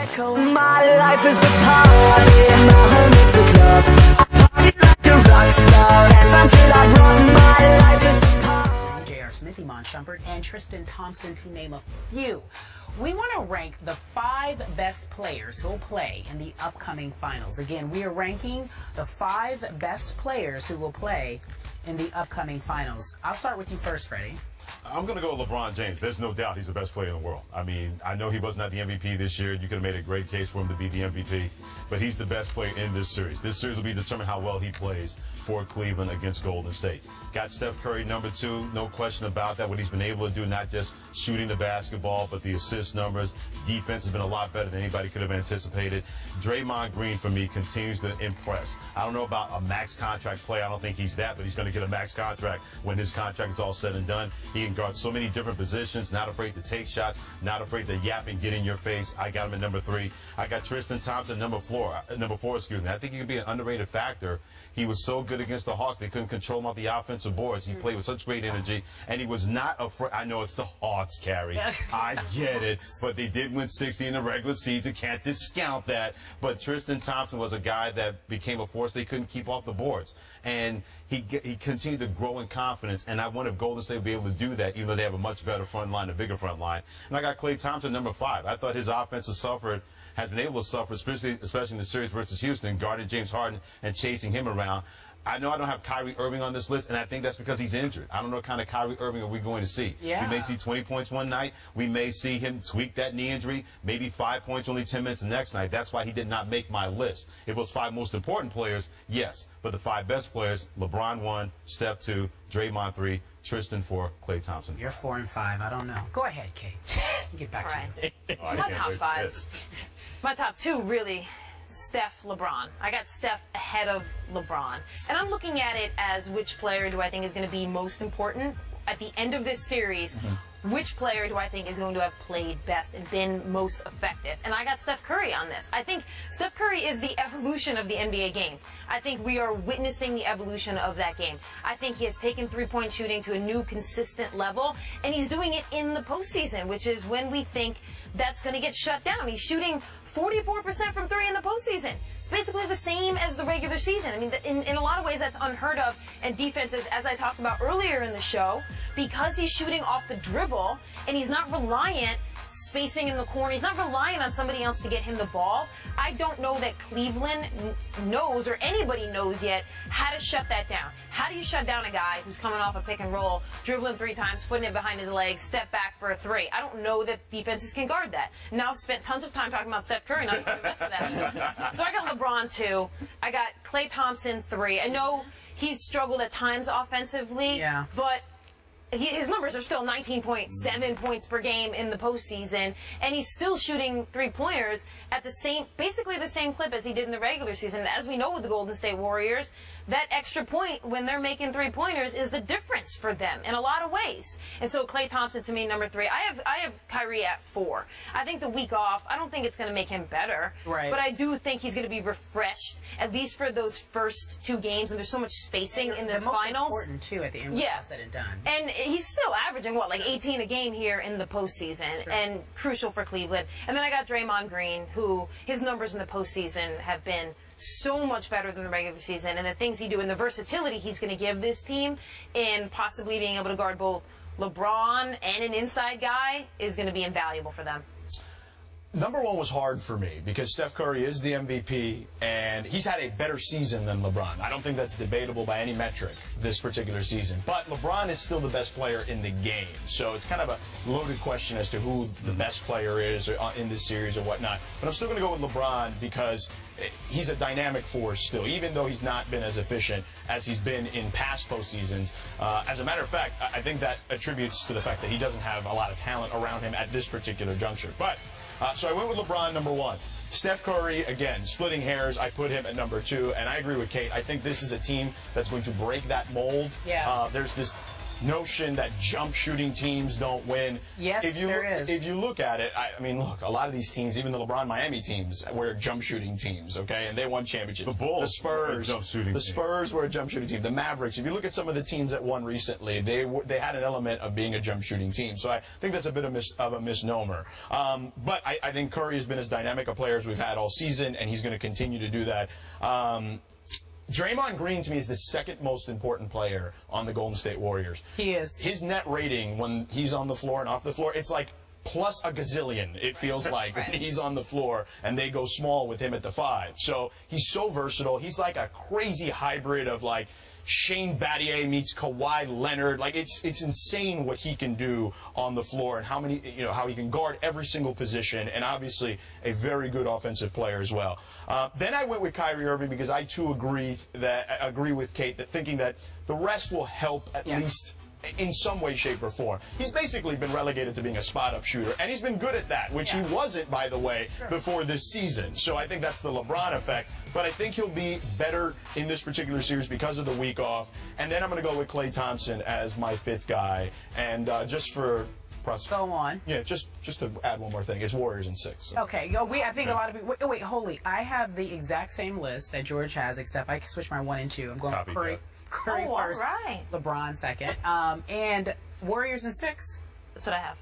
echo. My life is a party, my home is the club. I party like a rock star, dance until I drop. My life is a party. J.R. Smith, Iman Shumpert, and Tristan Thompson, to name a few. We want to rank the 5 best players who will play in the upcoming finals. Again, we are ranking the 5 best players who will play in the upcoming finals. I'll start with you first, Freddie. I'm going to go with LeBron James. There's no doubt he's the best player in the world. I mean, I know he wasn't at the MVP this year. You could have made a great case for him to be the MVP, but he's the best player in this series. This series will be determined how well he plays for Cleveland against Golden State. Got Steph Curry number 2, no question about that. What he's been able to do, not just shooting the basketball, but the assist numbers. Defense has been a lot better than anybody could have anticipated. Draymond Green, for me, continues to impress. I don't know about a max contract player. I don't think he's that, but he's going to get a max contract when his contract is all said and done. He can guard so many different positions, not afraid to take shots, not afraid to yap and get in your face. I got him at number 3. I got Tristan Thompson number 4, excuse me. I think he could be an underrated factor. He was so good against the Hawks, they couldn't control him off the offensive boards. He played with such great energy, and he was not afraid. I know it's the Hawks, Carrie. I get it, but they did win 60 in the regular season. Can't discount that. But Tristan Thompson was a guy that became a force they couldn't keep off the boards. And he continued to grow in confidence, and I wonder if Golden State will be able to do that, even though they have a much better front line, a bigger front line. And I got Klay Thompson number 5. I thought his offense has been able to suffer, especially in the series versus Houston, guarding James Harden and chasing him around. I know I don't have Kyrie Irving on this list, and I think that's because he's injured. I don't know what kind of Kyrie Irving are we going to see. Yeah. We may see 20 points one night. We may see him tweak that knee injury, maybe 5 points, only 10 minutes the next night. That's why he did not make my list. If it was 5 most important players, yes. But the 5 best players, LeBron 1, Steph 2, Draymond 3, Tristan 4, Klay Thompson 5. You're 4 and 5. I don't know. Go ahead, Kate. Get back to you. Oh, My top 5. My top 2, really. Steph, LeBron. I got Steph ahead of LeBron. And I'm looking at it as which player do I think is going to be most important at the end of this series. Which player do I think is going to have played best and been most effective? And I got Steph Curry on this. I think Steph Curry is the evolution of the NBA game. I think we are witnessing the evolution of that game. I think he has taken three-point shooting to a new consistent level, and he's doing it in the postseason, which is when we think that's going to get shut down. He's shooting 44% from 3 in the postseason. It's basically the same as the regular season. I mean, in a lot of ways, that's unheard of. And defenses, as I talked about earlier in the show, because he's shooting off the dribble and he's not reliant, spacing in the corner, he's not reliant on somebody else to get him the ball. I don't know that Cleveland knows, or anybody knows yet, how to shut that down. How do you shut down a guy who's coming off a pick and roll, dribbling 3 times, putting it behind his legs, step back for a 3? I don't know that defenses can guard that. Now I've spent tons of time talking about Steph Curry, not the rest of that. So I got LeBron 2. I got Klay Thompson 3. I know he's struggled at times offensively, but his numbers are still 19.7 points per game in the postseason, and he's still shooting 3-pointers at basically the same clip as he did in the regular season. And as we know with the Golden State Warriors, that extra point when they're making 3-pointers is the difference for them in a lot of ways. And so Klay Thompson, to me, number 3. I have Kyrie at 4. I think the week off, I don't think it's going to make him better, but I do think he's going to be refreshed, at least for those first 2 games. And there's so much spacing in this finals. Most important too at the end. Yeah, said and done. And he's still averaging, what, like 18 a game here in the postseason, and crucial for Cleveland. And then I got Draymond Green, who his numbers in the postseason have been so much better than the regular season, and the things he do and the versatility he's going to give this team in possibly being able to guard both LeBron and an inside guy is going to be invaluable for them. Number 1 was hard for me because Steph Curry is the MVP, and he's had a better season than LeBron. I don't think that's debatable by any metric this particular season. But LeBron is still the best player in the game. So it's kind of a loaded question as to who the best player is in this series or whatnot. But I'm still going to go with LeBron because he's a dynamic force still, even though he's not been as efficient as he's been in past postseasons. As a matter of fact, I think that attributes to the fact that he doesn't have a lot of talent around him at this particular juncture. But so I went with LeBron number 1. Steph Curry, again, splitting hairs, I put him at number 2, and I agree with Kate. I think this is a team that's going to break that mold. There's this notion that jump shooting teams don't win. Yes, there is. If you look at it, I mean, look, a lot of these teams, even the LeBron Miami teams, were jump shooting teams, okay, and they won championships. The Bulls, the Spurs, jump shooting. The Spurs were a jump shooting team. The Mavericks. If you look at some of the teams that won recently, they had an element of being a jump shooting team. So I think that's a bit of a misnomer. But I think Curry has been as dynamic a player as we've had all season, and he's going to continue to do that. Draymond Green, to me, is the second most important player on the Golden State Warriors. He is. His net rating when he's on the floor and off the floor, it's like plus a gazillion, it feels like, when he's on the floor, and they go small with him at the 5. So he's so versatile. He's like a crazy hybrid of, like, Shane Battier meets Kawhi Leonard. Like, it's insane what he can do on the floor and how he can guard every single position, and obviously a very good offensive player as well. Then I went with Kyrie Irving because I too agree with Kate that thinking that the rest will help at least in some way, shape, or form. He's basically been relegated to being a spot-up shooter, and he's been good at that, which he wasn't, by the way, before this season. So I think that's the LeBron effect, but I think he'll be better in this particular series because of the week off. And then I'm going to go with Klay Thompson as my 5th guy, and just for... Go on. Yeah, just to add one more thing, it's Warriors in 6. So. Okay, I think a lot of people... Wait, Holy, I have the exact same list that George has, except I can switch my 1 and 2. I'm going Curry first, right. LeBron second, and Warriors in 6. That's what I have.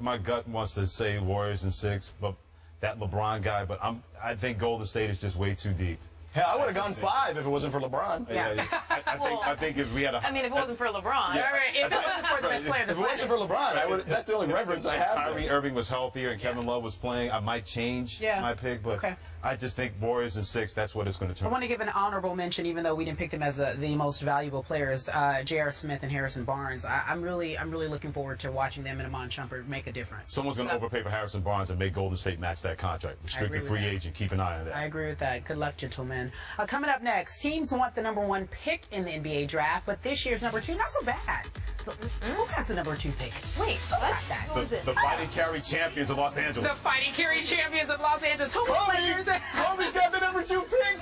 My gut wants to say Warriors in 6, but that LeBron guy. But I think Golden State is just way too deep. Hell, I would have gone 5 if it wasn't for LeBron. Yeah. I think if we had a... I mean, if it wasn't for LeBron. Yeah. If it wasn't for the best player, if it wasn't for LeBron, that's the only reference I have. Kyrie Irving was healthier and Kevin Love was playing, I might change my pick, but I just think Warriors in 6, that's what it's going to turn. I want to give an honorable mention, even though we didn't pick them as the most valuable players, J.R. Smith and Harrison Barnes. I'm really looking forward to watching them and Amon Shumpert make a difference. Someone's going to overpay for Harrison Barnes and make Golden State match that contract. Restricted free agent. Keep an eye on that. I agree with that. Good luck, gentlemen. Coming up next, teams want the number 1 pick in the NBA draft, but this year's number 2, not so bad. So, who has the number 2 pick? Wait, what is it? The Fighting Carry champions of Los Angeles. The Fighting Carry champions of Los Angeles. Who were the Lakers? Kobe's got the number 2 pick.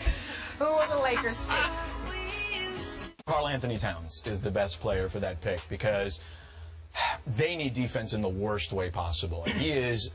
Who were the Lakers pick? Karl Anthony Towns is the best player for that pick because they need defense in the worst way possible. And he's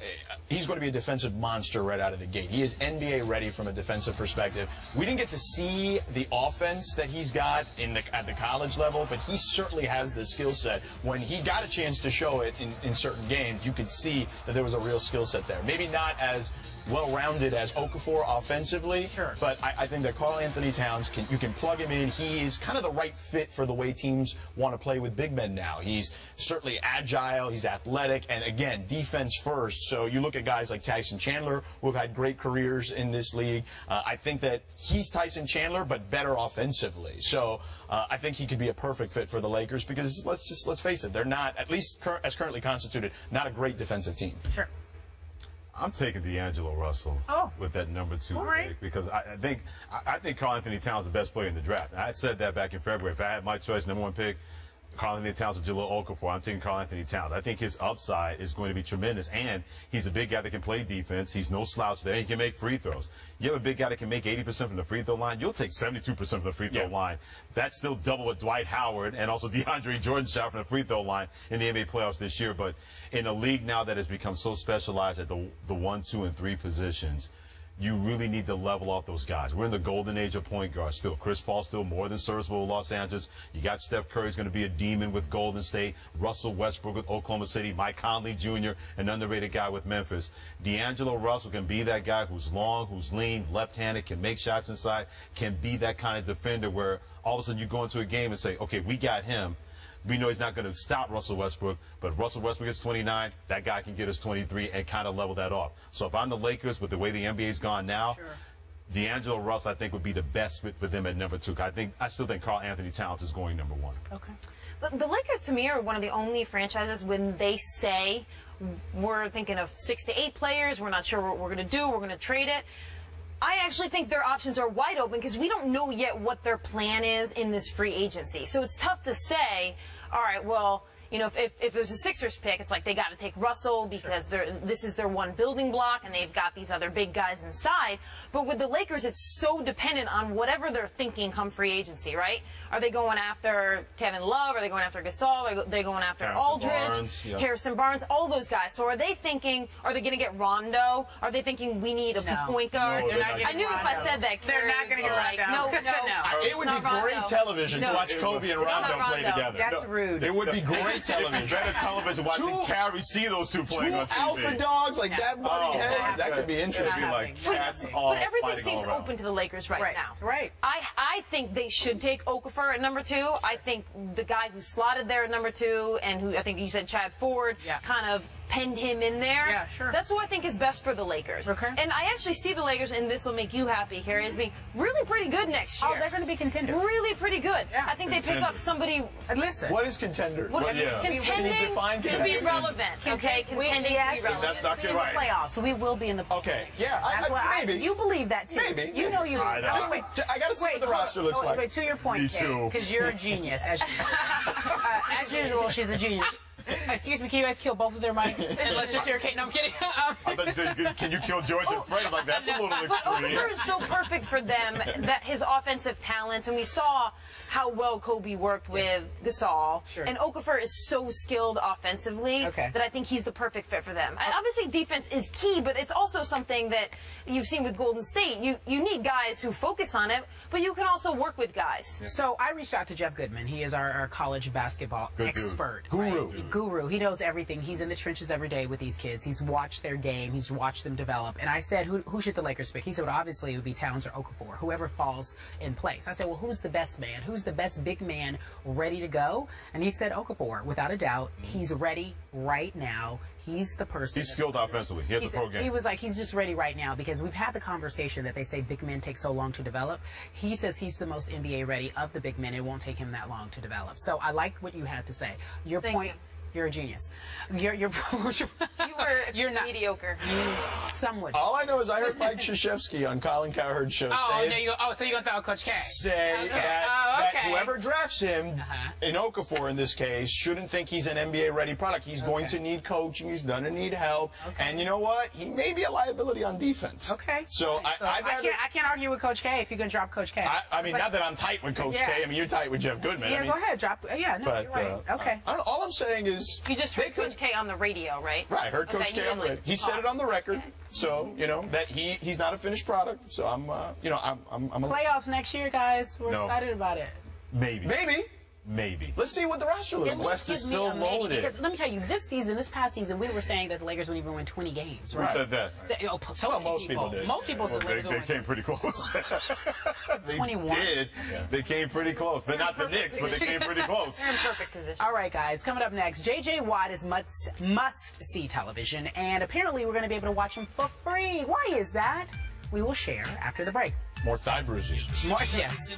going to be a defensive monster right out of the gate. He is NBA ready from a defensive perspective. We didn't get to see the offense that he's got at the college level, but he certainly has the skill set. When he got a chance to show it in certain games, you could see that there was a real skill set there. Maybe not as well-rounded as Okafor offensively, but I think that Karl Anthony Towns, you can plug him in. He is kind of the right fit for the way teams want to play with big men now. He's certainly agile, he's athletic, and again, defense first. So you look at guys like Tyson Chandler, who have had great careers in this league. I think that he's Tyson Chandler, but better offensively. So I think he could be a perfect fit for the Lakers because let's face it, they're not, at least as currently constituted, not a great defensive team. Sure. I'm taking D'Angelo Russell with that number 2 pick because I think Karl Anthony Towns is the best player in the draft. I said that back in February. If I had my choice, number 1 pick, Karl Anthony Towns or Jahlil Okafor, I'm taking Karl Anthony Towns. I think his upside is going to be tremendous, and he's a big guy that can play defense. He's no slouch there. He can make free throws. You have a big guy that can make 80% from the free throw line. You'll take 72% from the free throw line. That's still double what Dwight Howard and also DeAndre Jordan shot from the free throw line in the NBA playoffs this year. But in a league now that has become so specialized at the 1, 2, and 3 positions, you really need to level off those guys. We're in the golden age of point guard still. Chris Paul still more than serviceable with Los Angeles. You got Steph Curry's going to be a demon with Golden State. Russell Westbrook with Oklahoma City. Mike Conley Jr., an underrated guy with Memphis. D'Angelo Russell can be that guy who's long, who's lean, left-handed, can make shots inside, can be that kind of defender where all of a sudden you go into a game and say, okay, we got him. We know he's not going to stop Russell Westbrook, but Russell Westbrook gets 29. That guy can get us 23 and kind of level that off. So if I'm the Lakers, with the way the NBA's gone now, D'Angelo Russell, I think, would be the best fit for them at number 2. I still think Karl Anthony Towns is going number 1. Okay. The Lakers, to me, are one of the only franchises when they say we're thinking of 6 to 8 players, we're not sure what we're going to do, we're going to trade it. I actually think their options are wide open because we don't know yet what their plan is in this free agency. So it's tough to say, all right, well, you know, if it was a Sixers pick, it's like they got to take Russell because this is their one building block, and they've got these other big guys inside. But with the Lakers, it's so dependent on whatever they're thinking come free agency, right? Are they going after Kevin Love? Are they going after Gasol? Are they going after Aldridge, Harrison Barnes, all those guys? So are they thinking, are they going to get Rondo? Are they thinking we need a point guard? No, I knew if I said that, they're not going to get Rondo. No. It would be great television to watch Kobe and Rondo play together. That's rude. It would be great television. Better television watching Carrie see those two playing on TV. Alpha dogs like that buddy heads. That could be interesting. Like cats all But everything fighting seems all around. open to the Lakers right now. Right. I think they should take Okafor at number 2. I think the guy who slotted there at number 2, and who I think you said Chad Ford, kind of penned him in there. Yeah, sure. That's who I think is best for the Lakers. Okay. And I actually see the Lakers, and this will make you happy, Carrie, as being really pretty good next year. Oh, they're going to be contenders. Really pretty good. Yeah. I think they pick up somebody. Listen. What is contender? Contending define to be contending. relevant. Okay, contending to be relevant. That's not in the right. playoffs, so we will be in the playoffs. Okay, yeah, That's why maybe. you believe that too. Maybe. You know you. I know. Just wait, I got to see what the roster looks like. Wait, to your point, Me too. because you're a genius. As usual, she's a genius. Excuse me, can you guys kill both of their mics? And let's just hear Kate. No, I'm kidding. I thought you said, can you kill George and Fred? I'm like, that's a little But extreme. Okafor is so perfect for them, that his offensive talents, and we saw how well Kobe worked with Gasol, and Okafor is so skilled offensively that I think he's the perfect fit for them. And obviously, defense is key, but it's also something that you've seen with Golden State. You need guys who focus on it, but you can also work with guys. So I reached out to Jeff Goodman. He is our college basketball expert. Guru. He knows everything. He's in the trenches every day with these kids. He's watched their game. He's watched them develop. And I said, who should the Lakers pick? He said, well, obviously it would be Towns or Okafor, whoever falls in place. I said, well, who's the best man? Who's the best big man ready to go? And he said Okafor, without a doubt. He's ready right now. He's the person. He's skilled offensively. He has a pro game. He was like, he's just ready right now because we've had the conversation that they say big men take so long to develop. He says he's the most NBA ready of the big men. It won't take him that long to develop. So I like what you had to say. Your point. You're a genius. You're not mediocre. Somewhat. All I know is I heard Mike Krzyzewski on Colin Cowherd's show say, there you go. Oh, so you're going to throw Coach K. Say that whoever drafts him, in Okafor in this case, shouldn't think he's an NBA-ready product. He's going to need coaching. He's going to need help. And you know what? He may be a liability on defense. Okay. So, I can't argue with Coach K if you're going to drop Coach K. I mean, not that I'm tight with Coach K. I mean, you're tight with Jeff Goodman. Yeah, I mean, go ahead. Drop. Yeah, no, you're right. Okay. All I'm saying is, you just heard Coach K on the radio, right? Right, I heard Coach K on the radio. He said it on the record, so you know that he's not a finished product. So I'm playoffs next year, guys. We're excited about it. Maybe. Let's see what the roster looks like. West is still loaded. Because let me tell you, this past season, we were saying that the Lakers wouldn't even win 20 games. Who said that? Most people did. Most people said they came pretty close. They 21. did. They came pretty close. They're not the Knicks, but they came pretty close. They're in perfect position. All right, guys. Coming up next, J.J. Watt is must-see television, and apparently we're going to be able to watch him for free. Why is that? We will share after the break. More thigh bruises. More, yes.